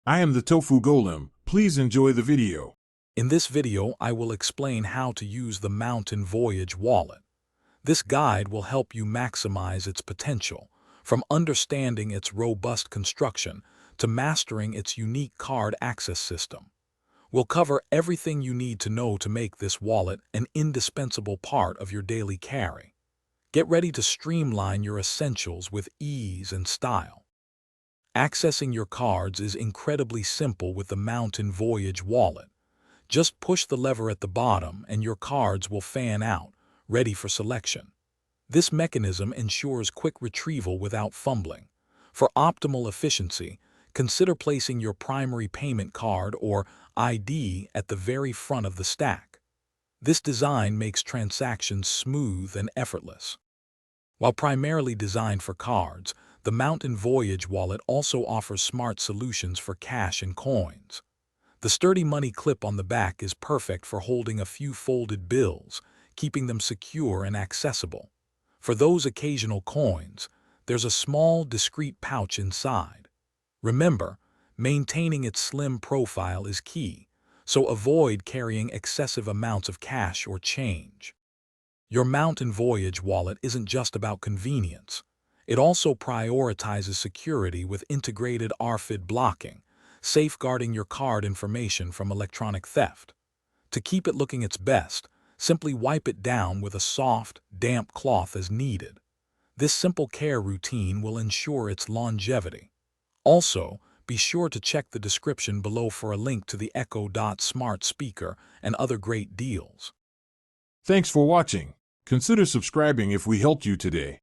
I am the Tofu Golem. Please enjoy the video. In this video, I will explain how to use the Mountain Voyage wallet. This guide will help you maximize its potential, from understanding its robust construction to mastering its unique card access system. We'll cover everything you need to know to make this wallet an indispensable part of your daily carry. Get ready to streamline your essentials with ease and style. Accessing your cards is incredibly simple with the Mountain Voyage wallet. Just push the lever at the bottom and your cards will fan out, ready for selection. This mechanism ensures quick retrieval without fumbling. For optimal efficiency, consider placing your primary payment card or ID at the very front of the stack. This design makes transactions smooth and effortless. While primarily designed for cards, the Mountain Voyage wallet also offers smart solutions for cash and coins. The sturdy money clip on the back is perfect for holding a few folded bills, keeping them secure and accessible. For those occasional coins, there's a small, discreet pouch inside. Remember, maintaining its slim profile is key, so avoid carrying excessive amounts of cash or change. Your Mountain Voyage wallet isn't just about convenience. It also prioritizes security with integrated RFID blocking, safeguarding your card information from electronic theft. To keep it looking its best, simply wipe it down with a soft, damp cloth as needed. This simple care routine will ensure its longevity. Also, be sure to check the description below for a link to the Echo Dot smart speaker and other great deals. Thanks for watching. Consider subscribing if we helped you today.